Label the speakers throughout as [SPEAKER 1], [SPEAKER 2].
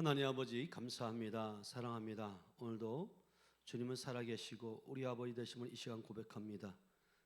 [SPEAKER 1] 하나님 아버지 감사합니다. 사랑합니다. 오늘도 주님은 살아계시고 우리 아버지 되심을 이 시간 고백합니다.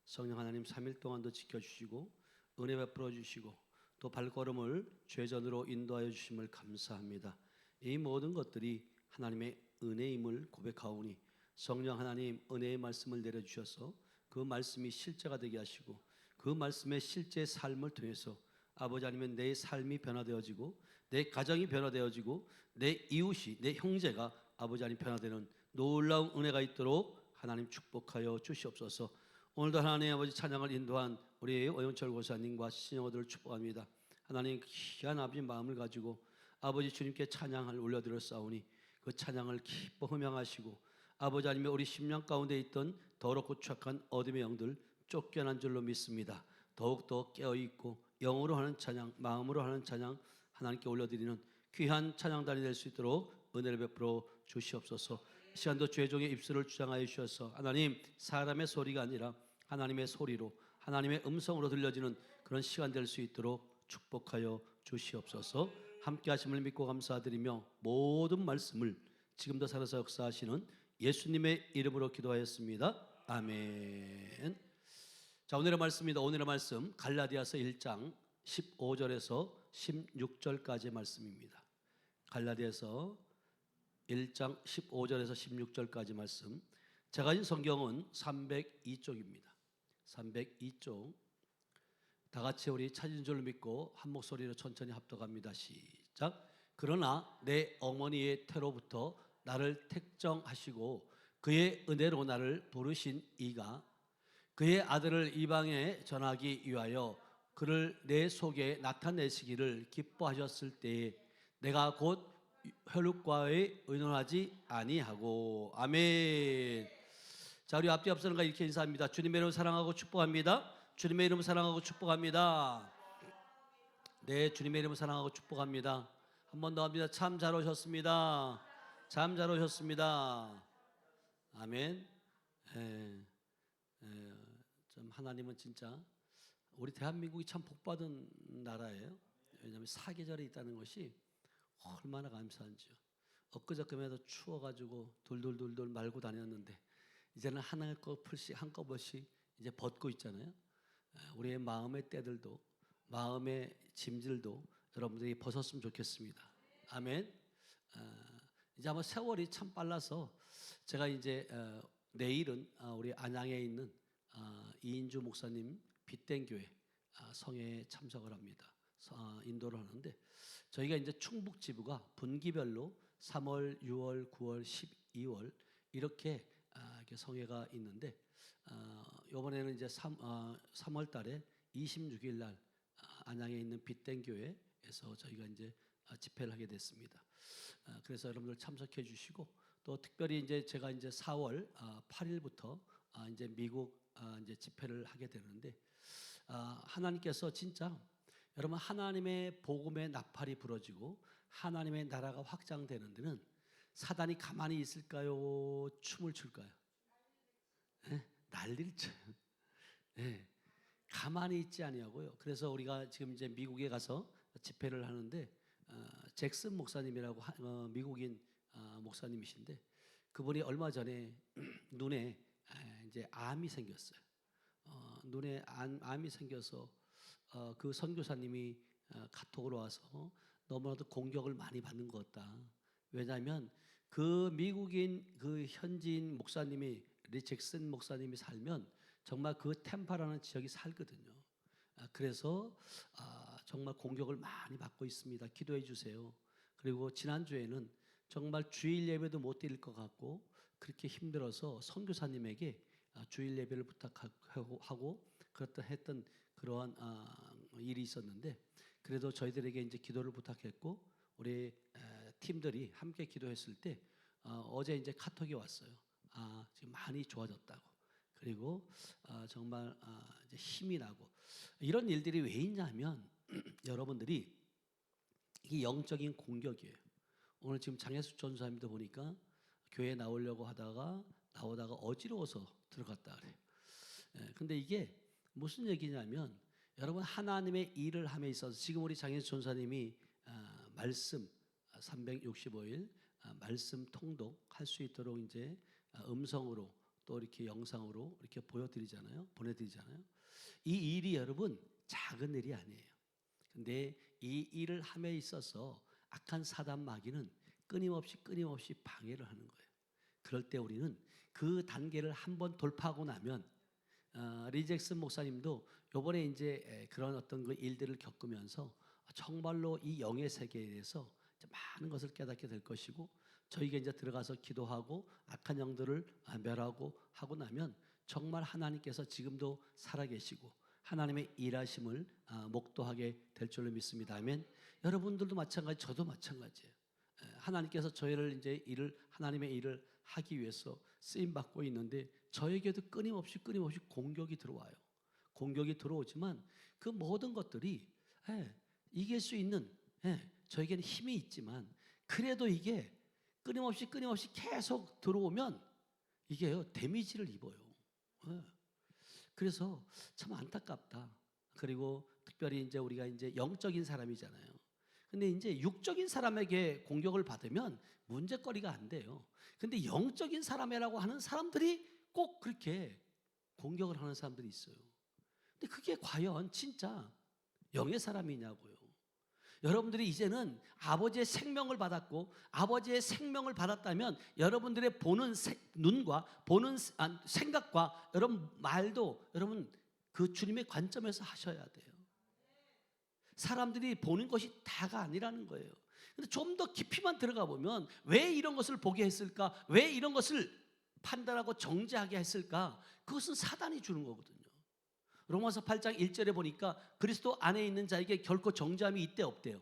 [SPEAKER 1] 성령 하나님 3일 동안도 지켜주시고 은혜 베풀어 주시고 또 발걸음을 죄전으로 인도하여 주심을 감사합니다. 이 모든 것들이 하나님의 은혜임을 고백하오니 성령 하나님 은혜의 말씀을 내려주셔서 그 말씀이 실제가 되게 하시고 그 말씀의 실제 삶을 통해서 아버지 아니면 내 삶이 변화되어지고 내 가정이 변화되어지고 내 이웃이 내 형제가 아버지 아니면 변화되는 놀라운 은혜가 있도록 하나님 축복하여 주시옵소서. 오늘도 하나님 아버지 찬양을 인도한 우리 오영철 고사님과 신영호들을 축복합니다. 하나님 귀한 아버지 마음을 가지고 아버지 주님께 찬양을 올려드렸사오니 그 찬양을 기뻐 흠양하시고 아버지 아니면 우리 심령 가운데 있던 더럽고 추악한 어둠의 영들 쫓겨난 줄로 믿습니다. 더욱더 깨어있고 영으로 하는 찬양, 마음으로 하는 찬양 하나님께 올려드리는 귀한 찬양단이 될 수 있도록 은혜를 베풀어 주시옵소서. 이 시간도 죄종의 입술을 주장하여 주셔서 하나님 사람의 소리가 아니라 하나님의 소리로 하나님의 음성으로 들려지는 그런 시간 될 수 있도록 축복하여 주시옵소서. 함께 하심을 믿고 감사드리며 모든 말씀을 지금도 살아서 역사하시는 예수님의 이름으로 기도하였습니다. 아멘. 자, 오늘의 말씀입니다. 오늘의 말씀 갈라디아서 1장 15절에서 16절까지의 말씀입니다. 갈라디아서 1장 15절에서 16절까지 말씀. 제가 가진 성경은 302쪽입니다. 302쪽. 다 같이 우리 찾은 줄 믿고 한 목소리로 천천히 합독합니다. 시작. 그러나 내 어머니의 태로부터 나를 택정하시고 그의 은혜로 나를 부르신 이가 그의 아들을 이방에 전하기 위하여 그를 내 속에 나타내시기를 기뻐하셨을 때에 내가 곧 혈육과에 의논하지 아니하고. 아멘. 자, 우리 앞뒤 앞서는가 이렇게 인사합니다. 주님의 이름 사랑하고 축복합니다. 주님의 이름 사랑하고 축복합니다. 네, 주님의 이름 사랑하고 축복합니다. 한 번 더 합니다. 참 잘 오셨습니다. 참 잘 오셨습니다. 아멘. 좀 하나님은 진짜 우리 대한민국이 참 복받은 나라예요. 왜냐하면 사계절이 있다는 것이 얼마나 감사한지요. 엊그저께도 추워가지고 돌돌돌돌 말고 다녔는데 이제는 한꺼번씩 이제 벗고 있잖아요. 우리의 마음의 때들도 마음의 짐들도 여러분들이 벗었으면 좋겠습니다. 아멘. 이제 아마 세월이 참 빨라서 제가 이제 내일은 우리 안양에 있는 이인주 목사님 빛된 교회 성회에 참석을 합니다. 인도를 하는데 저희가 이제 충북 지부가 분기별로 3월, 6월, 9월, 12월 이렇게 성회가 있는데 이번에는 이제 3월 달에 26일 날 안양에 있는 빛된 교회에서 저희가 이제 집회를 하게 됐습니다. 그래서 여러분들 참석해 주시고 또 특별히 이제 제가 이제 4월 8일부터 이제 미국 이제 집회를 하게 되는데 하나님께서 진짜 여러분 하나님의 복음의 나팔이 불어지고 하나님의 나라가 확장되는 데는 사단이 가만히 있을까요? 춤을 출까요? 네? 난리를 쳐요. 네. 가만히 있지 아니하고요. 그래서 우리가 지금 이제 미국에 가서 집회를 하는데 잭슨 목사님이라고 미국인 목사님이신데 그분이 얼마 전에 눈에 이제 암이 생겼어요. 눈에 암이 생겨서 그 선교사님이 카톡으로 와서 너무나도 공격을 많이 받는 것 같다. 왜냐하면 그 미국인 그 현지인 목사님이 잭슨 목사님이 살면 정말 그 템파라는 지역이 살거든요. 그래서 정말 공격을 많이 받고 있습니다. 기도해 주세요. 그리고 지난주에는 정말 주일 예배도 못 드릴 것 같고 그렇게 힘들어서 선교사님에게 주일 예배를 부탁하고 그렇다 했던 그러한 일이 있었는데 그래도 저희들에게 이제 기도를 부탁했고 우리 팀들이 함께 기도했을 때 어제 이제 카톡이 왔어요. 지금 많이 좋아졌다고. 그리고 정말 이제 힘이 나고 이런 일들이 왜 있냐면 여러분들이 이게 영적인 공격이에요. 오늘 지금 장혜수 전사님도 보니까 교회에 나오려고 하다가 나오다가 어지러워서 들어갔다 그래요. 근데 이게 무슨 얘기냐면 여러분 하나님의 일을 함에 있어서 지금 우리 장혜수 전사님이 말씀 365일 말씀 통독할 수 있도록 이제 음성으로 또 이렇게 영상으로 이렇게 보여드리잖아요. 보내드리잖아요. 이 일이 여러분 작은 일이 아니에요. 근데 이 일을 함에 있어서 악한 사단 마귀는 끊임없이 방해를 하는 거예요. 그럴 때 우리는 그 단계를 한번 돌파하고 나면 리잭슨 목사님도 요번에 이제 그런 어떤 그 일들을 겪으면서 정말로 이 영의 세계에 대해서 많은 것을 깨닫게 될 것이고, 저희가 이제 들어가서 기도하고 악한 영들을 멸하고 하고 나면 정말 하나님께서 지금도 살아계시고 하나님의 일하심을 목도하게 될 줄로 믿습니다. 아멘. 여러분들도 마찬가지, 저도 마찬가지예요. 하나님께서 저희를 이제 하나님의 일을 하기 위해서 쓰임 받고 있는데 저에게도 끊임없이 공격이 들어와요. 공격이 들어오지만 그 모든 것들이 이길 수 있는 저에게는 힘이 있지만, 그래도 이게 끊임없이 계속 들어오면 이게요 데미지를 입어요. 그래서 참 안타깝다. 그리고 특별히 이제 우리가 이제 영적인 사람이잖아요. 근데 이제 육적인 사람에게 공격을 받으면 문제거리가 안 돼요. 근데 영적인 사람이라고 하는 사람들이 꼭 그렇게 공격을 하는 사람들이 있어요. 근데 그게 과연 진짜 영의 사람이냐고요. 여러분들이 이제는 아버지의 생명을 받았고, 아버지의 생명을 받았다면 여러분들의 보는 눈과 보는 생각과 여러분 말도 여러분 그 주님의 관점에서 하셔야 돼요. 사람들이 보는 것이 다가 아니라는 거예요. 근데 좀 더 깊이만 들어가 보면 왜 이런 것을 보게 했을까? 왜 이런 것을 판단하고 정죄하게 했을까? 그것은 사단이 주는 거거든요. 로마서 8장 1절에 보니까 그리스도 안에 있는 자에게 결코 정죄함이 있대 없대요?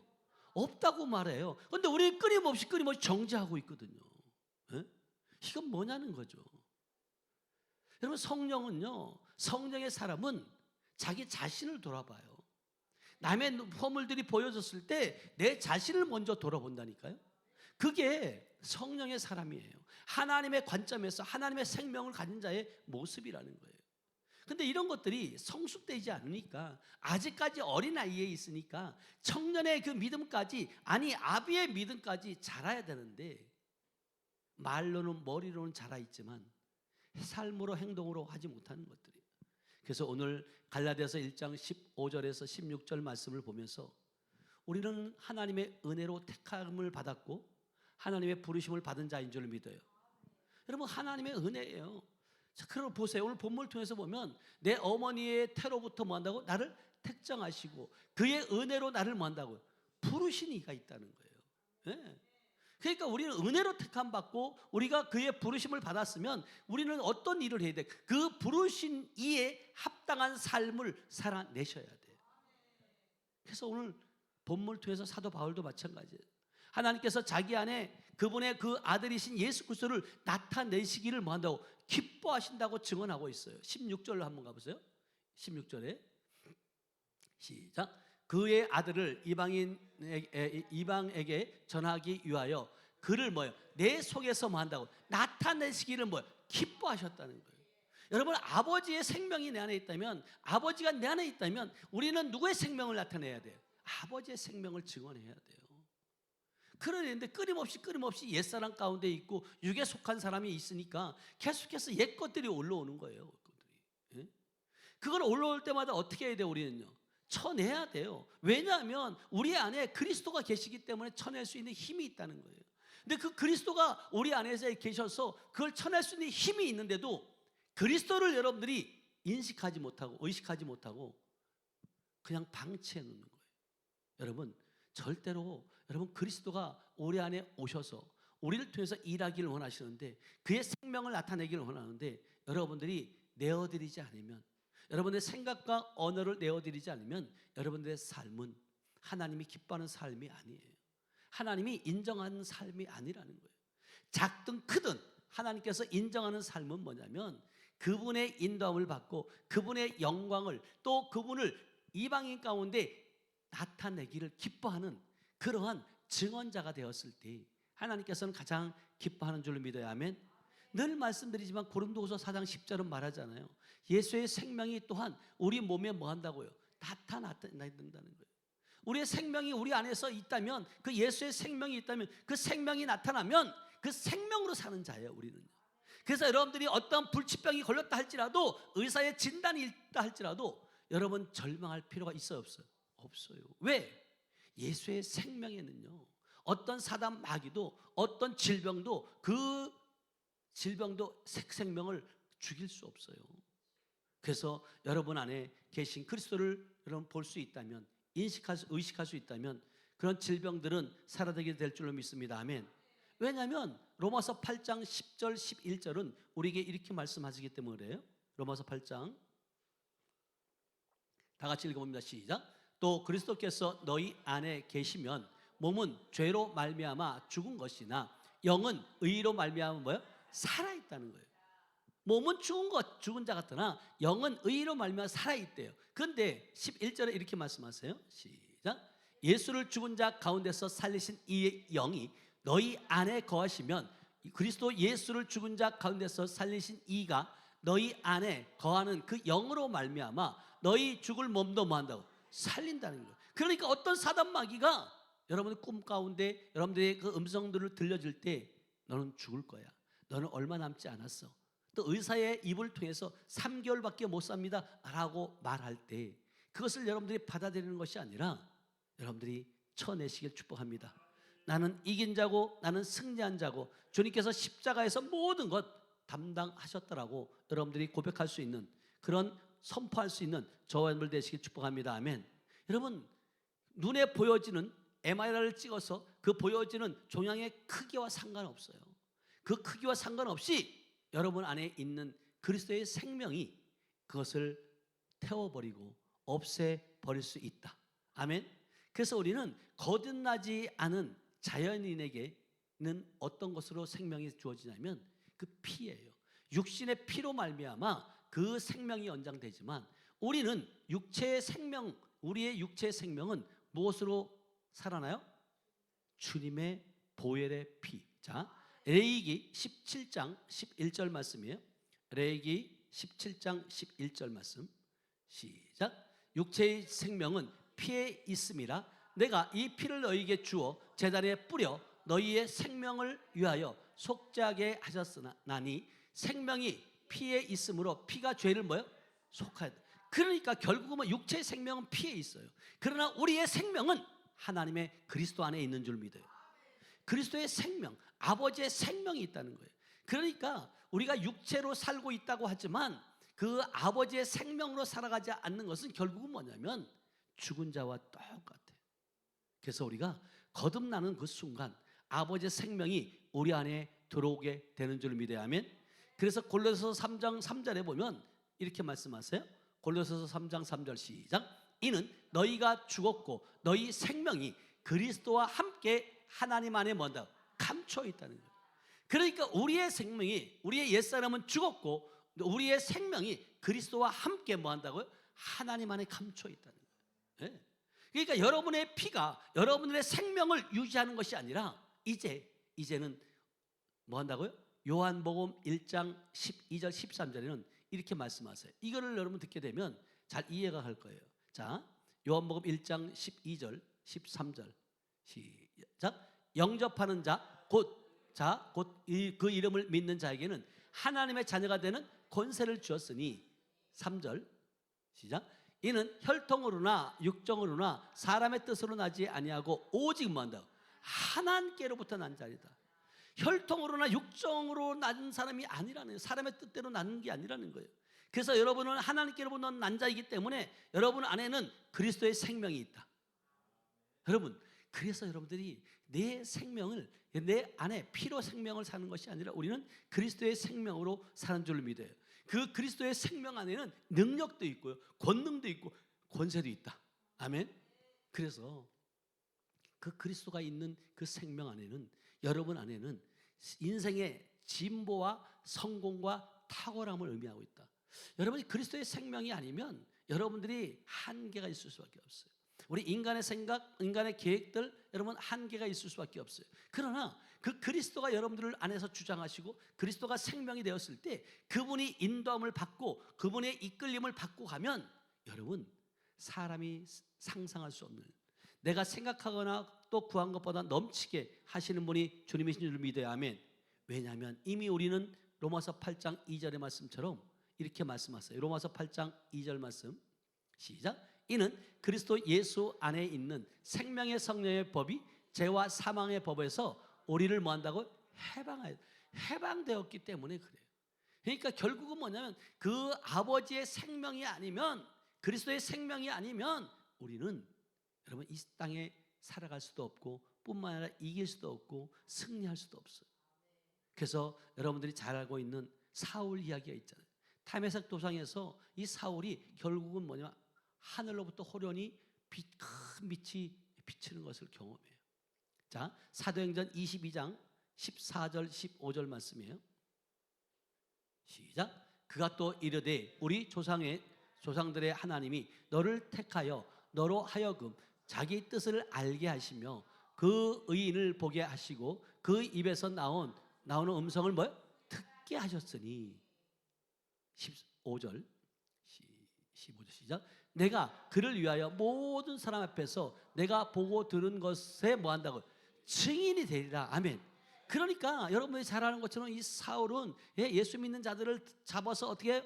[SPEAKER 1] 없다고 말해요. 그런데 우리 끊임없이 정죄하고 있거든요. 이건 뭐냐는 거죠. 여러분, 성령의 사람은 자기 자신을 돌아봐요. 남의 허물들이 보여졌을 때 내 자신을 먼저 돌아본다니까요. 그게 성령의 사람이에요. 하나님의 관점에서 하나님의 생명을 가진 자의 모습이라는 거예요. 근데 이런 것들이 성숙되지 않으니까, 아직까지 어린아이에 있으니까 청년의 그 믿음까지, 아니 아비의 믿음까지 자라야 되는데, 말로는 머리로는 자라있지만 삶으로 행동으로 하지 못하는 것들이에요. 그래서 오늘 갈라디아서 1장 15절에서 16절 말씀을 보면서 우리는 하나님의 은혜로 택함을 받았고 하나님의 부르심을 받은 자인 줄 믿어요. 여러분, 하나님의 은혜예요. 자, 그럼 보세요. 오늘 본문을 통해서 보면 내 어머니의 태로부터 뭐 한다고? 나를 택정하시고 그의 은혜로 나를 뭐 한다고요? 부르신 이가 있다는 거예요. 네. 그러니까 우리는 은혜로 택함 받고 우리가 그의 부르심을 받았으면 우리는 어떤 일을 해야 돼? 그 부르신 이에 합당한 삶을 살아내셔야 돼요. 그래서 오늘 본문을 통해서 사도 바울도 마찬가지예요. 하나님께서 자기 안에 그분의 그 아들이신 예수 그리스도를 나타내시기를 뭐 한다고? 기뻐하신다고 증언하고 있어요. 16절로 한번 가보세요. 16절에 시작. 그의 아들을 이방에게 전하기 위하여 그를 뭐요? 내 속에서 뭐 한다고? 나타내시기를 뭐요? 기뻐하셨다는 거예요. 여러분, 아버지의 생명이 내 안에 있다면, 아버지가 내 안에 있다면 우리는 누구의 생명을 나타내야 돼요? 아버지의 생명을 증언해야 돼요. 그런데 끊임없이 옛사람 가운데 있고 육에 속한 사람이 있으니까 계속해서 옛 것들이 올라오는 거예요. 그걸 올라올 때마다 어떻게 해야 돼요? 우리는요, 쳐내야 돼요. 왜냐하면 우리 안에 그리스도가 계시기 때문에 쳐낼 수 있는 힘이 있다는 거예요. 근데 그 그리스도가 우리 안에서 계셔서 그걸 쳐낼 수 있는 힘이 있는데도 그리스도를 여러분들이 인식하지 못하고 의식하지 못하고 그냥 방치해 놓는 거예요. 여러분, 절대로 여러분 그리스도가 우리 안에 오셔서 우리를 통해서 일하기를 원하시는데, 그의 생명을 나타내기를 원하는데, 여러분들이 내어드리지 않으면, 여러분의 생각과 언어를 내어드리지 않으면 여러분들의 삶은 하나님이 기뻐하는 삶이 아니에요. 하나님이 인정하는 삶이 아니라는 거예요. 작든 크든 하나님께서 인정하는 삶은 뭐냐면 그분의 인도함을 받고 그분의 영광을, 또 그분을 이방인 가운데 나타내기를 기뻐하는 그러한 증언자가 되었을 때 하나님께서는 가장 기뻐하는 줄로 믿어야. 아멘. 늘 말씀드리지만 고린도후서 4장 10절은 말하잖아요. 예수의 생명이 또한 우리 몸에 뭐 한다고요? 나타나야 된다는 거예요. 우리의 생명이 우리 안에서 있다면, 그 예수의 생명이 있다면, 그 생명이 나타나면 그 생명으로 사는 자예요, 우리는. 그래서 여러분들이 어떤 불치병이 걸렸다 할지라도, 의사의 진단이 있다 할지라도 여러분 절망할 필요가 있어요, 없어요? 없어요. 왜? 예수의 생명에는요, 어떤 사단 마귀도, 어떤 질병도, 그 질병도 생명을 죽일 수 없어요. 그래서 여러분 안에 계신 그리스도를 여러분 볼 수 있다면, 의식할 수 있다면 그런 질병들은 사라지게 될 줄로 믿습니다. 아멘. 왜냐하면 로마서 8장 10절 11절은 우리에게 이렇게 말씀하시기 때문에 그래요. 로마서 8장 다 같이 읽어봅니다. 시작. 또 그리스도께서 너희 안에 계시면 몸은 죄로 말미암아 죽은 것이나 영은 의로 말미암아 뭐예요? 살아있다는 거예요. 몸은 죽은 자 같으나 영은 의로 말미암아 살아있대요. 그런데 11절에 이렇게 말씀하세요. 시작. 예수를 죽은 자 가운데서 살리신 이 영이 너희 안에 거하시면, 그리스도 예수를 죽은 자 가운데서 살리신 이가 너희 안에 거하는 그 영으로 말미암아 너희 죽을 몸도 뭐 한다고? 살린다는 거예요. 그러니까 어떤 사단 마귀가 여러분의 꿈 가운데 여러분들의 그 음성들을 들려줄 때 너는 죽을 거야, 너는 얼마 남지 않았어, 또 의사의 입을 통해서 3개월밖에 못 삽니다 라고 말할 때 그것을 여러분들이 받아들이는 것이 아니라 여러분들이 쳐내시길 축복합니다. 나는 이긴 자고 나는 승리한 자고 주님께서 십자가에서 모든 것 담당하셨다라고 여러분들이 고백할 수 있는, 그런 선포할 수 있는 저와 여러분들 되시길 축복합니다. 아멘. 여러분, 눈에 보여지는 MRI를 찍어서 그 보여지는 종양의 크기와 상관없어요. 그 크기와 상관없이 여러분 안에 있는 그리스도의 생명이 그것을 태워버리고 없애버릴 수 있다. 아멘. 그래서 우리는 거듭나지 않은 자연인에게는 어떤 것으로 생명이 주어지냐면 그 피예요. 육신의 피로 말미암아 그 생명이 연장되지만 우리는 육체의 생명, 우리의 육체의 생명은 무엇으로 살아나요? 주님의 보혈의 피. 자, 레위기 17장 11절 말씀이에요. 레위기 17장 11절 말씀. 시작. 육체의 생명은 피에 있음이라 내가 이 피를 너희에게 주어 제단에 뿌려 너희의 생명을 위하여 속죄하게 하셨으나니 생명이 피에 있으므로 피가 죄를 뭐요? 속하여. 그러니까 결국은 육체의 생명은 피에 있어요. 그러나 우리의 생명은 하나님의 그리스도 안에 있는 줄 믿어요. 그리스도의 생명, 아버지의 생명이 있다는 거예요. 그러니까 우리가 육체로 살고 있다고 하지만 그 아버지의 생명으로 살아가지 않는 것은 결국은 뭐냐면 죽은 자와 똑같아요. 그래서 우리가 거듭나는 그 순간 아버지의 생명이 우리 안에 들어오게 되는 줄 믿어야 하면, 그래서 골로새서 3장 3절에 보면 이렇게 말씀하세요. 골로새서 3장 3절 시작. 이는 너희가 죽었고 너희 생명이 그리스도와 함께 하나님 안에 뭔가 감춰 있다는 거예요. 그러니까 우리의 생명이, 우리의 옛사람은 죽었고 우리의 생명이 그리스도와 함께 뭐 한다고요? 하나님 안에 감춰 있다는 거예요. 네. 그러니까 여러분의 피가 여러분의 생명을 유지하는 것이 아니라 이제는 뭐 한다고요? 요한복음 1장 12절 13절에는 이렇게 말씀하세요. 이거를 여러분 듣게 되면 잘 이해가 갈 거예요. 자, 요한복음 1장 12절 13절 시작. 영접하는 자 곧 그 이름을 믿는 자에게는 하나님의 자녀가 되는 권세를 주었으니 3절 시작. 이는 혈통으로나 육정으로나 사람의 뜻으로 나지 아니하고 오직 뭐한다? 하나님께로부터 난 자이다. 혈통으로나 육정으로 난 사람이 아니라는 거예요. 사람의 뜻대로 나는 게 아니라는 거예요. 그래서 여러분은 하나님께로부터 난 자이기 때문에 여러분 안에는 그리스도의 생명이 있다. 여러분, 그래서 여러분들이 내 생명을 내 안에 피로 생명을 사는 것이 아니라 우리는 그리스도의 생명으로 사는 줄 믿어요. 그 그리스도의 생명 안에는 능력도 있고요, 권능도 있고 권세도 있다. 아멘. 그래서 그 그리스도가 있는 그 생명 안에는, 여러분 안에는 인생의 진보와 성공과 탁월함을 의미하고 있다. 여러분이 그리스도의 생명이 아니면 여러분들이 한계가 있을 수밖에 없어요. 우리 인간의 생각, 인간의 계획들, 여러분 한계가 있을 수밖에 없어요. 그러나 그 그리스도가 여러분들을 안에서 주장하시고 그리스도가 생명이 되었을 때 그분이 인도함을 받고 그분의 이끌림을 받고 가면 여러분 사람이 상상할 수 없는, 내가 생각하거나 또 구한 것보다 넘치게 하시는 분이 주님이신 줄 믿어야. 아멘. 왜냐하면 이미 우리는 로마서 8장 2절의 말씀처럼 이렇게 말씀하세요. 로마서 8장 2절 말씀 시작. 이는 그리스도 예수 안에 있는 생명의 성령의 법이 죄와 사망의 법에서 우리를 뭐한다고? 해방되었기 때문에 그래요. 그러니까 결국은 뭐냐면 그 아버지의 생명이 아니면, 그리스도의 생명이 아니면 우리는 여러분 이 땅에 살아갈 수도 없고 뿐만 아니라 이길 수도 없고 승리할 수도 없어요. 그래서 여러분들이 잘 알고 있는 사울 이야기가 있잖아요. 타메색 도상에서 이 사울이 결국은 뭐냐, 하늘로부터 호련히 큰 빛이 비치는 것을 경험해요. 자, 사도행전 22장 14절 15절 말씀이에요. 시작. 그가 또 이르되 우리 조상들의 하나님이 너를 택하여 너로 하여금 자기 뜻을 알게 하시며 그 의인을 보게 하시고 그 입에서 나오는 음성을 뭐요? 듣게 하셨으니. 15절 15절 시작. 내가 그를 위하여 모든 사람 앞에서 내가 보고 들은 것에 뭐한다고? 증인이 되리라. 아멘. 그러니까 여러분이 잘 아는 것처럼 이 사울은 예수 믿는 자들을 잡아서 어떻게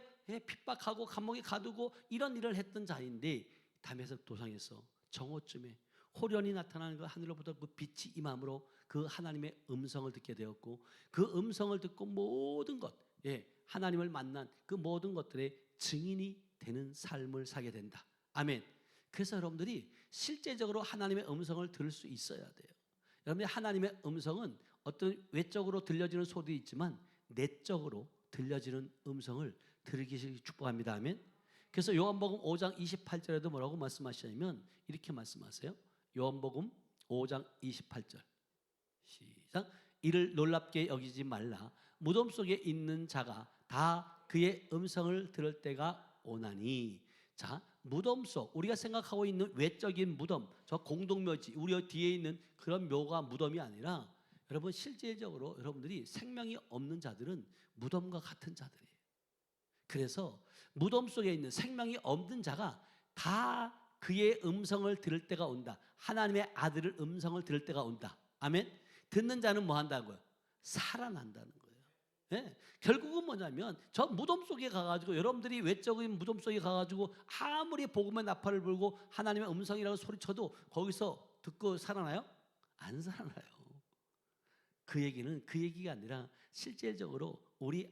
[SPEAKER 1] 핍박하고 감옥에 가두고 이런 일을 했던 자인데, 다메섹 도상에서 정오쯤에 호련히 나타나는 그 하늘로부터 그 빛이 임함으로 그 하나님의 음성을 듣게 되었고, 그 음성을 듣고 모든 것, 하나님을 만난 그 모든 것들의 증인이 되는 삶을 사게 된다. 아멘. 그래서 여러분들이 실제적으로 하나님의 음성을 들을 수 있어야 돼요. 여러분이 하나님의 음성은 어떤 외적으로 들려지는 소리도 있지만 내적으로 들려지는 음성을 들으시기 축복합니다. 아멘. 그래서 요한복음 5장 28절에도 뭐라고 말씀하시냐면 이렇게 말씀하세요. 요한복음 5장 28절 시작. 이를 놀랍게 여기지 말라. 무덤 속에 있는 자가 다 그의 음성을 들을 때가 오나니. 자, 무덤 속, 우리가 생각하고 있는 외적인 무덤, 저 공동묘지, 우리 뒤에 있는 그런 묘가 무덤이 아니라 여러분 실질적으로 여러분들이 생명이 없는 자들은 무덤과 같은 자들이에요. 그래서 무덤 속에 있는 생명이 없는 자가 다 그의 음성을 들을 때가 온다. 하나님의 아들의 음성을 들을 때가 온다. 아멘. 듣는 자는 뭐 한다고요? 살아난다는 거예요. 결국은 뭐냐면 저 무덤 속에 가가지고, 여러분들이 외적인 무덤 속에 가가지고 아무리 복음의 나팔을 불고 하나님의 음성이라고 소리쳐도 거기서 듣고 살아나요? 안 살아나요. 그 얘기는 그 얘기가 아니라 실질적으로 우리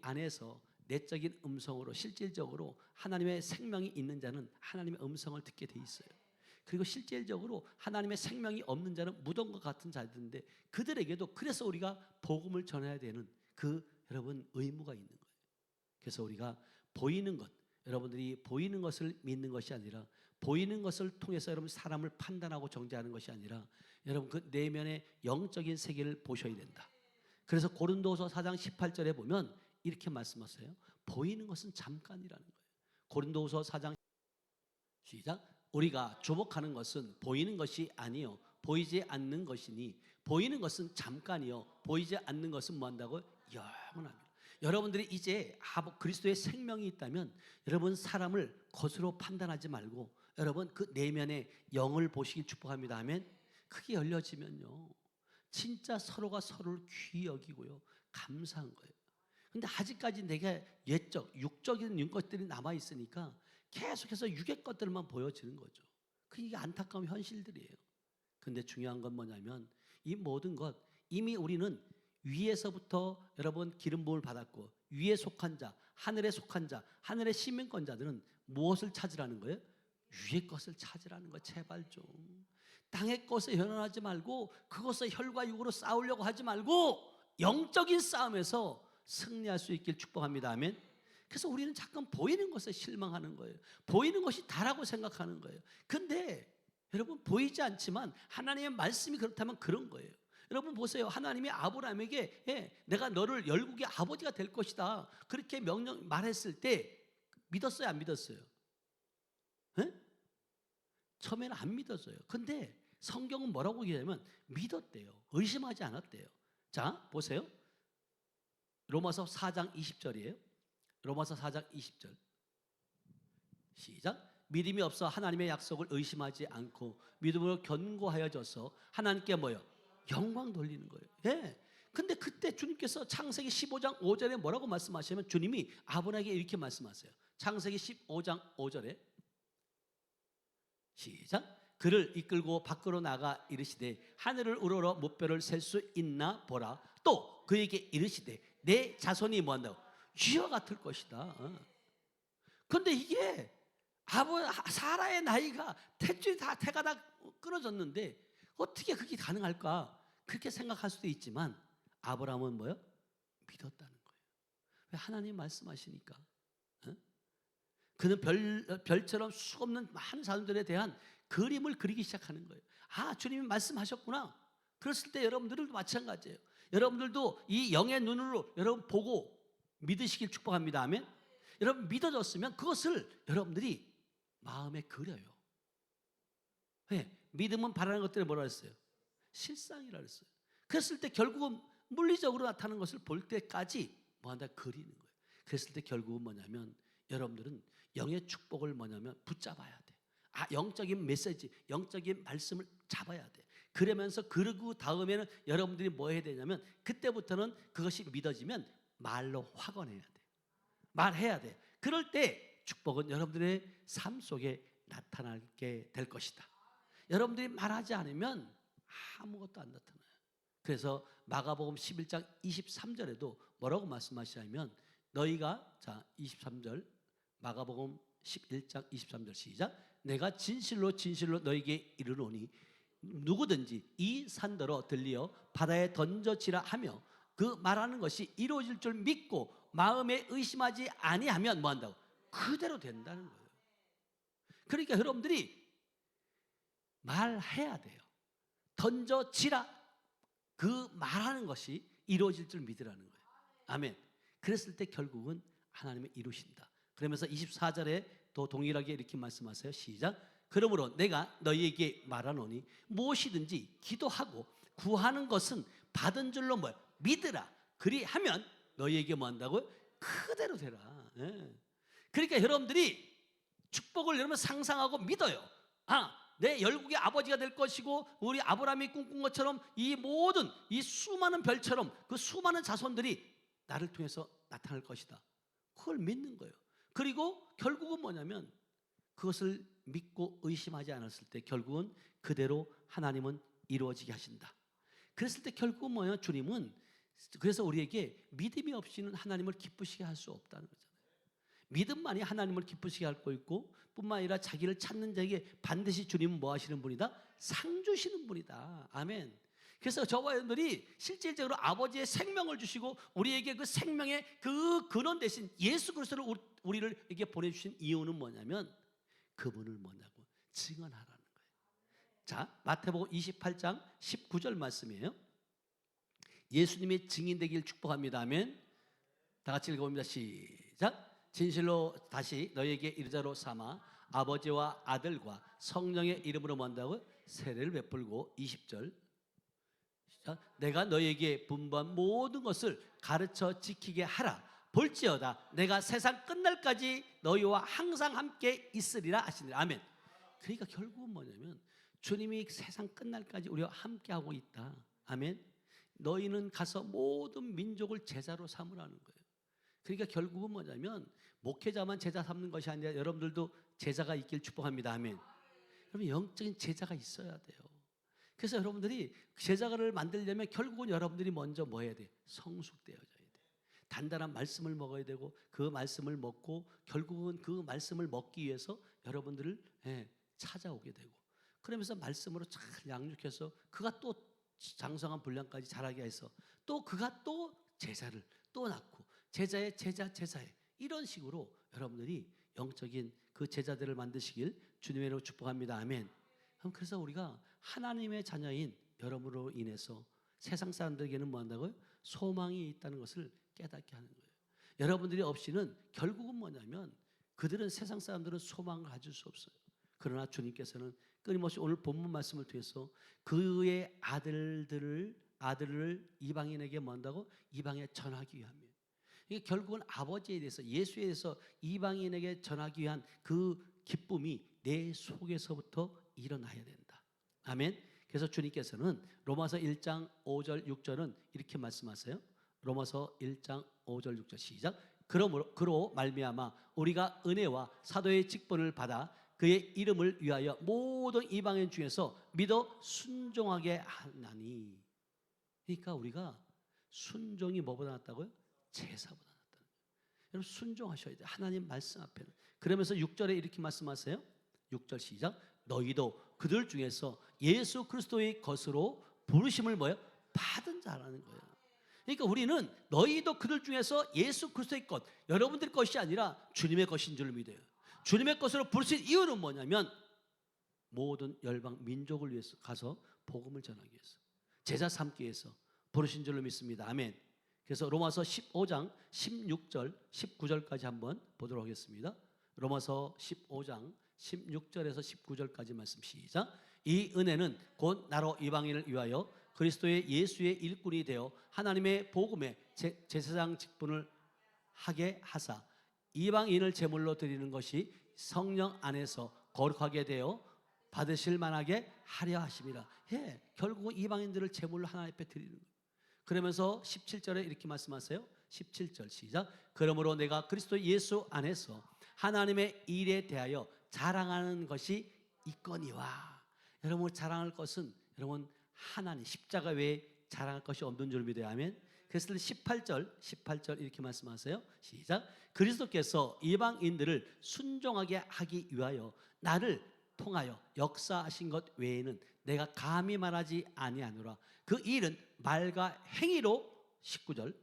[SPEAKER 1] 안에서 내적인 음성으로 실질적으로 하나님의 생명이 있는 자는 하나님의 음성을 듣게 돼 있어요. 그리고 실질적으로 하나님의 생명이 없는 자는 무덤과 같은 자들인데 그들에게도 그래서 우리가 복음을 전해야 되는 그 여러분 의무가 있는 거예요. 그래서 우리가 보이는 것, 여러분들이 보이는 것을 믿는 것이 아니라 보이는 것을 통해서 여러분 사람을 판단하고 정죄하는 것이 아니라 여러분 그 내면의 영적인 세계를 보셔야 된다. 그래서 고린도후서 4장 18절에 보면 이렇게 말씀하세요. 보이는 것은 잠깐이라는 거예요. 고린도후서 4장 시작. 우리가 주목하는 것은 보이는 것이 아니요 보이지 않는 것이니 보이는 것은 잠깐이요 보이지 않는 것은 뭐한다고요? 영원합니다. 여러분들이 이제 그리스도의 생명이 있다면 여러분 사람을 겉으로 판단하지 말고 여러분 그 내면의 영을 보시길 축복합니다. 아멘. 크게 열려지면요 진짜 서로가 서로를 귀히 여기고요 감사한 거예요. 근데 아직까지 내게 육적인 것들이 남아있으니까 계속해서 육의 것들만 보여지는 거죠. 그게 안타까운 현실들이에요. 근데 중요한 건 뭐냐면 이 모든 것 이미 우리는 위에서부터 여러분 기름 부음을 받았고 위에 속한 자, 하늘에 속한 자, 하늘의 시민권자들은 무엇을 찾으라는 거예요? 위의 것을 찾으라는 거예요. 제발 좀 땅의 것에 연연하지 말고 그것에 혈과 육으로 싸우려고 하지 말고 영적인 싸움에서 승리할 수 있길 축복합니다. 아멘. 그래서 우리는 잠깐 보이는 것에 실망하는 거예요. 보이는 것이 다라고 생각하는 거예요. 근데 여러분 보이지 않지만 하나님의 말씀이 그렇다면 그런 거예요. 여러분 보세요. 하나님이 아브라함에게 내가 너를 열국의 아버지가 될 것이다 그렇게 말했을 때 믿었어요? 안 믿었어요? 처음에는 안 믿었어요. 근데 성경은 뭐라고 얘기하냐면 믿었대요. 의심하지 않았대요. 자 보세요. 로마서 4장 20절이에요. 로마서 4장 20절 시작. 믿음이 없어 하나님의 약속을 의심하지 않고 믿음으로 견고하여져서 하나님께 뭐요? 영광 돌리는 거예요. 예. 근데 그때 주님께서 창세기 15장 5절에 뭐라고 말씀하시냐면 주님이 아브라함에게 이렇게 말씀하세요. 창세기 15장 5절에 시작. 그를 이끌고 밖으로 나가 이르시되 하늘을 우러러 무뼈를 셀 수 있나 보라. 또 그에게 이르시되 내 자손이 뭐한다고? 쥐와 같을 것이다. 그런데 이게 사라의 나이가 태가 다 끊어졌는데 어떻게 그게 가능할까? 그렇게 생각할 수도 있지만 아브라함은 뭐요? 믿었다는 거예요. 왜? 하나님 말씀하시니까. 그는 별처럼 수없는 많은 사람들에 대한 그림을 그리기 시작하는 거예요. 아, 주님이 말씀하셨구나. 그랬을 때 여러분들도 마찬가지예요. 여러분들도 이 영의 눈으로 여러분 보고 믿으시길 축복합니다. 아멘. 여러분 믿어졌으면 그것을 여러분들이 마음에 그려요. 네, 믿음은 바라는 것들을 뭐라 했어요? 실상이라 했어요. 그랬을 때 결국은 물리적으로 나타나는 것을 볼 때까지 뭐한다? 그리는 거예요. 그랬을 때 결국은 뭐냐면 여러분들은 영의 축복을 뭐냐면 붙잡아야 돼. 영적인 메시지, 영적인 말씀을 잡아야 돼. 그러면서 그러고 다음에는 여러분들이 뭐 해야 되냐면 그때부터는 그것이 믿어지면 말로 확언해야 돼. 말해야 돼. 그럴 때 축복은 여러분들의 삶 속에 나타나게 될 것이다. 여러분들이 말하지 않으면 아무것도 안 나타나요. 그래서 마가복음 11장 23절에도 뭐라고 말씀하시냐면 너희가 23절 마가복음 11장 23절 시작. 내가 진실로 진실로 너희에게 이르노니 누구든지 이 산더러 들리어 바다에 던져지라 하며 그 말하는 것이 이루어질 줄 믿고 마음에 의심하지 아니하면 뭐한다고? 그대로 된다는 거예요. 그러니까 여러분들이 말해야 돼요. 던져지라 그 말하는 것이 이루어질 줄 믿으라는 거예요. 아멘. 그랬을 때 결국은 하나님이 이루신다. 그러면서 24절에 또 동일하게 이렇게 말씀하세요. 시작. 그러므로 내가 너희에게 말하노니 무엇이든지 기도하고 구하는 것은 받은 줄로 뭐 믿으라. 그리하면 너희에게 뭐 한다고요? 그대로 되라. 네. 그러니까 여러분들이 축복을 여러분 상상하고 믿어요. 내 열국의 아버지가 될 것이고 우리 아브라함이 꿈꾼 것처럼 이 모든 이 수많은 별처럼 그 수많은 자손들이 나를 통해서 나타날 것이다. 그걸 믿는 거예요. 그리고 결국은 뭐냐면 그것을 믿고 의심하지 않았을 때 결국은 그대로 하나님은 이루어지게 하신다. 그랬을 때 결국은 뭐예요? 주님은 그래서 우리에게 믿음이 없이는 하나님을 기쁘시게 할 수 없다는 거잖아요. 믿음만이 하나님을 기쁘시게 할 거 있고 뿐만 아니라 자기를 찾는 자에게 반드시 주님은 뭐 하시는 분이다? 상 주시는 분이다. 아멘. 그래서 저와 여러분들이 실질적으로 아버지의 생명을 주시고 우리에게 그 생명의 그 근원 대신 예수 그리스도를 우리에게 보내주신 이유는 뭐냐면 그분을 뭐냐고 증언하라는 거예요. 자, 마태복음 28장 19절 말씀이에요. 예수님의 증인되길 축복합니다. 아멘. 다 같이 읽어봅니다. 시작. 진실로 다시 너희에게 이르자로 삼아 아버지와 아들과 성령의 이름으로 뭐한다고요? 세례를 베풀고 20절 내가 너희에게 분부한 모든 것을 가르쳐 지키게 하라. 볼지어다 내가 세상 끝날까지 너희와 항상 함께 있으리라 하시니라. 아멘. 그러니까 결국은 뭐냐면 주님이 세상 끝날까지 우리와 함께하고 있다. 아멘. 너희는 가서 모든 민족을 제자로 삼으라는 거예요. 그러니까 결국은 뭐냐면 목회자만 제자 삼는 것이 아니라 여러분들도 제자가 있길 축복합니다. 아멘. 여러분 영적인 제자가 있어야 돼요. 그래서 여러분들이 제자를 만들려면 결국은 여러분들이 먼저 뭐 해야 돼? 성숙되어져야 돼. 단단한 말씀을 먹어야 되고 그 말씀을 먹고 결국은 그 말씀을 먹기 위해서 여러분들을 찾아오게 되고 그러면서 말씀으로 잘 양육해서 그가 또 장성한 분량까지 자라게 해서 또 그가 또 제자를 또 낳고 제자의 제자의 이런 식으로 여러분들이 영적인 그 제자들을 만드시길 주님의 이름으로 축복합니다. 아멘. 그래서 우리가 하나님의 자녀인 여러분으로 인해서 세상 사람들에게는 뭐 한다고요? 소망이 있다는 것을 깨닫게 하는 거예요. 여러분들이 없이는 결국은 뭐냐면 그들은 세상 사람들은 소망을 가질 수 없어요. 그러나 주님께서는 끊임없이 오늘 본문 말씀을 통해서 그의 아들을 이방인에게 뭐 한다고? 이방에 전하기 위함이에요. 이게 결국은 아버지에 대해서 예수에 대해서 이방인에게 전하기 위한 그 기쁨이 내 속에서부터 일어나야 된다. 아멘. 그래서 주님께서는 로마서 1장 5절 6절은 이렇게 말씀하세요. 로마서 1장 5절 6절 시작. 그러므로 그로 말미암아 우리가 은혜와 사도의 직분을 받아 그의 이름을 위하여 모든 이방인 중에서 믿어 순종하게 하나니. 그러니까 우리가 순종이 뭐보다 낫다고요? 제사보다 낫다는 거예요. 여러분 순종하셔야 돼요. 하나님 말씀 앞에는. 그러면서 6절에 이렇게 말씀하세요. 6절 시작. 너희도 그들 중에서 예수 그리스도의 것으로 부르심을 뭐예요? 받은 자라는 거예요. 그러니까 우리는 너희도 그들 중에서 예수 그리스도의 것, 여러분들 것이 아니라 주님의 것인 줄 믿어요. 주님의 것으로 부르신 이유는 뭐냐면 모든 열방 민족을 위해서 가서 복음을 전하기 위해서, 제자 삼기 위해서 부르신 줄로 믿습니다. 아멘. 그래서 로마서 15장 16절 19절까지 한번 보도록 하겠습니다. 로마서 15장 16절에서 19절까지 말씀 시작. 이 은혜는 곧 나로 이방인을 위하여 그리스도의 예수의 일꾼이 되어 하나님의 복음의 제사장 직분을 하게 하사 이방인을 제물로 드리는 것이 성령 안에서 거룩하게 되어 받으실 만하게 하려 하심이라. 예, 결국은 이방인들을 제물로 하나님 앞에 드리는 거예요. 그러면서 17절에 이렇게 말씀하세요. 17절 시작. 그러므로 내가 그리스도 예수 안에서 하나님의 일에 대하여 자랑하는 것이 있거니와. 여러분 자랑할 것은 여러분 하나님 십자가 외에 자랑할 것이 없는 줄 믿어야 하면. 그래서 18절 이렇게 말씀하세요. 시작. 그리스도께서 이방인들을 순종하게 하기 위하여 나를 통하여 역사하신 것 외에는 내가 감히 말하지 아니하노라. 그 일은 말과 행위로 19절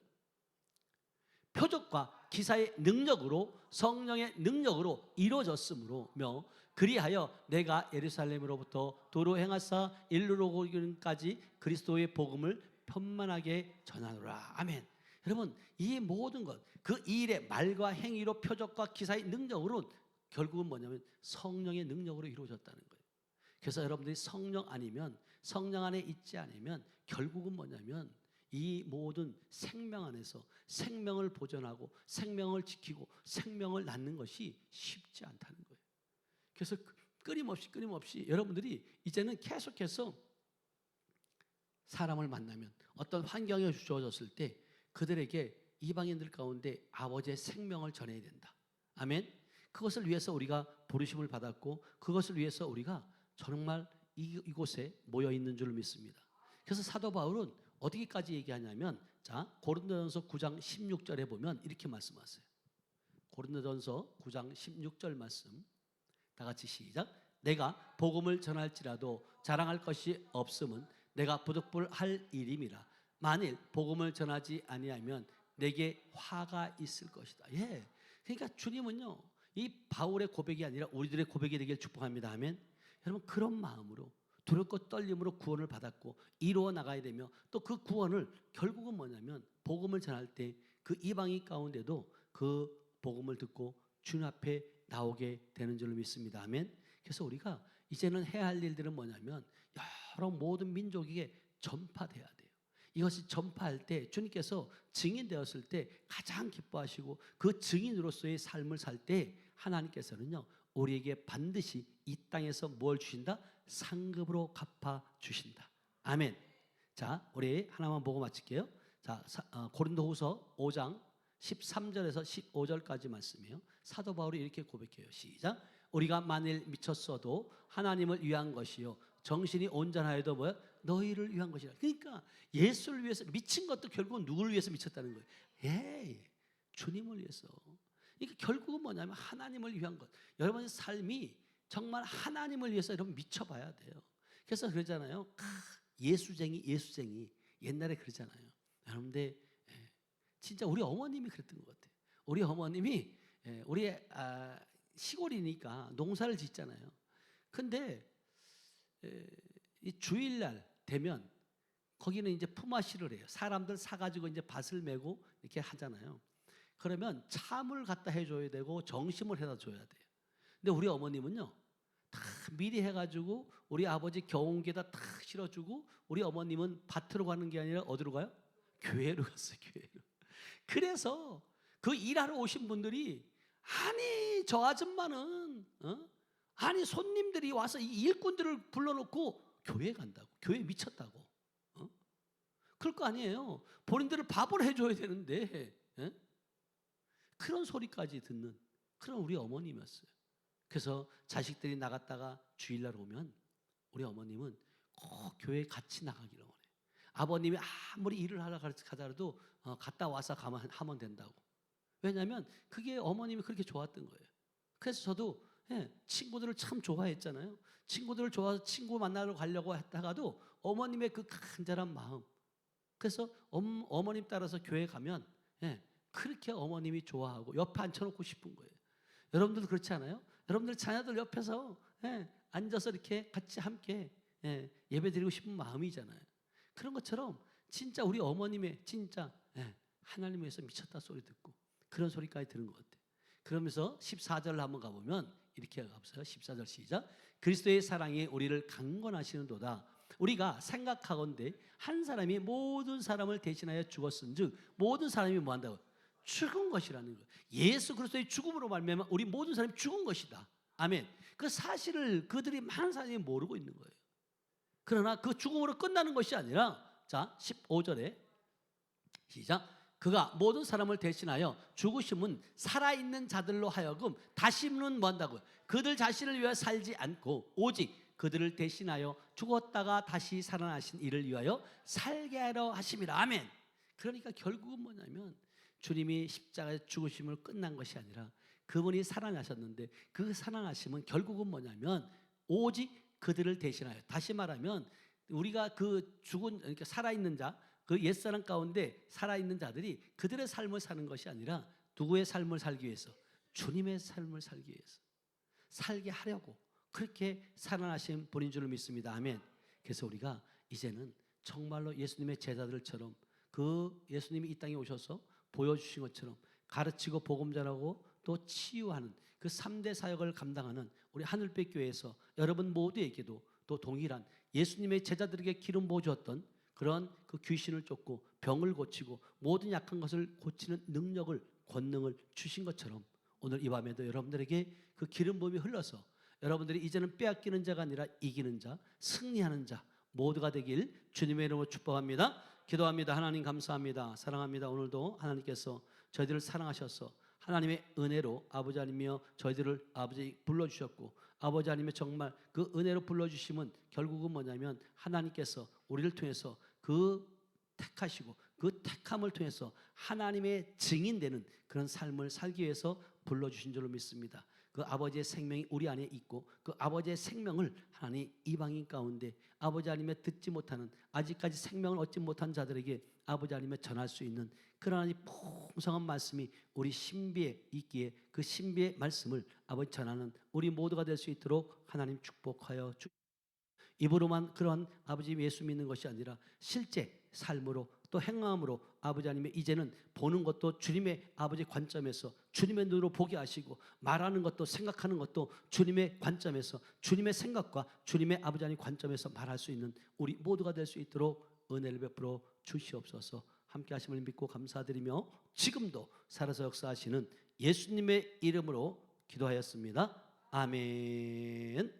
[SPEAKER 1] 표적과 기사의 능력으로 성령의 능력으로 이루어졌으므로며 그리하여 내가 예루살렘으로부터 도로 행하사 일루로 오기까지 그리스도의 복음을 편만하게 전하노라. 아멘. 여러분 이 모든 것 그 일의 말과 행위로 표적과 기사의 능력으로 결국은 뭐냐면 성령의 능력으로 이루어졌다는 거예요. 그래서 여러분들이 성령 아니면 성령 안에 있지 않으면 결국은 뭐냐면 이 모든 생명 안에서 생명을 보존하고 생명을 지키고 생명을 낳는 것이 쉽지 않다는 거예요. 그래서 끊임없이 여러분들이 이제는 계속해서 사람을 만나면 어떤 환경이 주어졌을 때 그들에게 이방인들 가운데 아버지의 생명을 전해야 된다. 아멘. 그것을 위해서 우리가 부르심을 받았고 그것을 위해서 우리가 정말 이곳에 모여 있는 줄 믿습니다. 그래서 사도 바울은 어디까지 얘기하냐면 자 고린도전서 9장 16절에 보면 이렇게 말씀하세요. 고린도전서 9장 16절 말씀 다 같이 시작. 내가 복음을 전할지라도 자랑할 것이 없음은 내가 부득불할 일임이라. 만일 복음을 전하지 아니하면 내게 화가 있을 것이다. 예. 그러니까 주님은요 이 바울의 고백이 아니라 우리들의 고백이 되길 축복합니다. 아멘. 여러분 그런 마음으로 두렵고 떨림으로 구원을 받았고 이루어 나가야 되며 또 그 구원을 결국은 뭐냐면 복음을 전할 때 그 이방인 가운데도 그 복음을 듣고 주님 앞에 나오게 되는 줄로 믿습니다. 아멘. 그래서 우리가 이제는 해야 할 일들은 뭐냐면 여러 모든 민족에게 전파돼야 돼요. 이것이 전파할 때 주님께서 증인되었을 때 가장 기뻐하시고 그 증인으로서의 삶을 살 때 하나님께서는요 우리에게 반드시 이 땅에서 뭘 주신다? 상급으로 갚아 주신다. 아멘. 자, 우리 하나만 보고 마칠게요. 자, 고린도후서 5장 13절에서 15절까지 말씀이에요. 사도 바울이 이렇게 고백해요. 시작. 우리가 만일 미쳤어도 하나님을 위한 것이요 정신이 온전하여도 뭐야? 너희를 위한 것이라. 그러니까 예수를 위해서 미친 것도 결국은 누구를 위해서 미쳤다는 거예요. 예, 주님을 위해서. 그러니까 결국은 뭐냐면 하나님을 위한 것. 여러분의 삶이 정말 하나님을 위해서 여러분 미쳐봐야 돼요. 그래서 그러잖아요. 예수쟁이 옛날에 그러잖아요. 여러분들 진짜 우리 어머님이 그랬던 것 같아요. 우리 어머님이 우리 시골이니까 농사를 짓잖아요. 근데 이 주일날 되면 거기는 이제 품앗이를 해요. 사람들 사가지고 이제 밭을 메고 이렇게 하잖아요. 그러면 참을 갖다 해줘야 되고 정심을 해다 줘야 돼요. 근데 우리 어머님은요 다 미리 해가지고 우리 아버지 경운기에다 다 실어주고 우리 어머님은 밭으로 가는 게 아니라 어디로 가요? 교회로 갔어요. 교회로. 그래서 그 일하러 오신 분들이 아니 저 아줌마는 아니 손님들이 와서 이 일꾼들을 불러놓고 교회 간다고, 교회 미쳤다고, 그럴 거 아니에요. 본인들을 밥을 해줘야 되는데 그런 소리까지 듣는 그런 우리 어머님이었어요. 그래서 자식들이 나갔다가 주일날 오면 우리 어머님은 꼭 교회에 같이 나가기를 원해요. 아버님이 아무리 일을 하러 가더라도 갔다 와서 하면 된다고. 왜냐하면 그게 어머님이 그렇게 좋았던 거예요. 그래서 저도 친구들을 참 좋아했잖아요. 친구들을 좋아해서 친구 만나러 가려고 했다가도 어머님의 그 간절한 마음, 그래서 어머님 따라서 교회 가면 그렇게 어머님이 좋아하고 옆에 앉혀놓고 싶은 거예요. 여러분들도 그렇지 않아요? 여러분들 자녀들 옆에서 앉아서 이렇게 같이 함께 예배드리고 싶은 마음이잖아요. 그런 것처럼 진짜 우리 어머님의 진짜 하나님 위해서 미쳤다 소리 듣고 그런 소리까지 들은 것 같아요. 그러면서 14절을 한번 가보면 이렇게 가보세요. 14절 시작. 그리스도의 사랑이 우리를 강건하시는도다. 우리가 생각하건대 한 사람이 모든 사람을 대신하여 죽었은즉 모든 사람이 뭐한다고? 죽은 것이라는 거예요. 예수 그리스도의 죽음으로 말미암아 우리 모든 사람이 죽은 것이다. 아멘. 그 사실을 그들이 많은 사람이 모르고 있는 거예요. 그러나 그 죽음으로 끝나는 것이 아니라 자 15절에 시작. 그가 모든 사람을 대신하여 죽으심은 살아있는 자들로 하여금 다시는 뭐한다고요? 그들 자신을 위하여 살지 않고 오직 그들을 대신하여 죽었다가 다시 살아나신 이를 위하여 살게 하려 하심이라. 아멘. 그러니까 결국은 뭐냐면 주님이 십자가에 죽으심을 끝난 것이 아니라 그분이 살아나셨는데 그 살아나심은 결국은 뭐냐면 오직 그들을 대신하여, 다시 말하면 우리가 그 죽은, 그러니까 살아있는 자, 그 옛사람 가운데 살아있는 자들이 그들의 삶을 사는 것이 아니라 누구의 삶을 살기 위해서? 주님의 삶을 살기 위해서, 살게 하려고 그렇게 살아나신 분인 줄 믿습니다. 아멘. 그래서 우리가 이제는 정말로 예수님의 제자들처럼 그 예수님이 이 땅에 오셔서 보여주신 것처럼 가르치고 복음 전하고 또 치유하는 그 3대 사역을 감당하는 우리 하늘빛 교회에서 여러분 모두에게도 또 동일한 예수님의 제자들에게 기름 부어주었던 그런 그 귀신을 쫓고 병을 고치고 모든 약한 것을 고치는 능력을, 권능을 주신 것처럼 오늘 이 밤에도 여러분들에게 그 기름 부음이 흘러서 여러분들이 이제는 빼앗기는 자가 아니라 이기는 자, 승리하는 자 모두가 되길 주님의 이름으로 축복합니다. 기도합니다. 하나님 감사합니다. 사랑합니다. 오늘도 하나님께서 저희들을 사랑하셔서 하나님의 은혜로 아버지 하나님이여 저희들을 아버지 불러주셨고 아버지 하나님의 정말 그 은혜로 불러주심은 결국은 뭐냐면 하나님께서 우리를 통해서 그 택하시고 그 택함을 통해서 하나님의 증인되는 그런 삶을 살기 위해서 불러주신 줄로 믿습니다. 그 아버지의 생명이 우리 안에 있고 그 아버지의 생명을 하나님 이방인 가운데 아버지 하나님의 듣지 못하는 아직까지 생명을 얻지 못한 자들에게 아버지 하나님의 전할 수 있는 그러한 풍성한 말씀이 우리 신비에 있기에 그 신비의 말씀을 아버지 전하는 우리 모두가 될 수 있도록 하나님 축복하여 입으로만 그런 아버지 예수 믿는 것이 아니라 실제 삶으로 또 행함으로 아버지 하나님의 이제는 보는 것도 주님의 아버지 관점에서 주님의 눈으로 보게 하시고 말하는 것도 생각하는 것도 주님의 관점에서 주님의 생각과 주님의 아버지 하나님 관점에서 말할 수 있는 우리 모두가 될 수 있도록 은혜를 베풀어 주시옵소서. 함께 하심을 믿고 감사드리며 지금도 살아서 역사하시는 예수님의 이름으로 기도하였습니다. 아멘.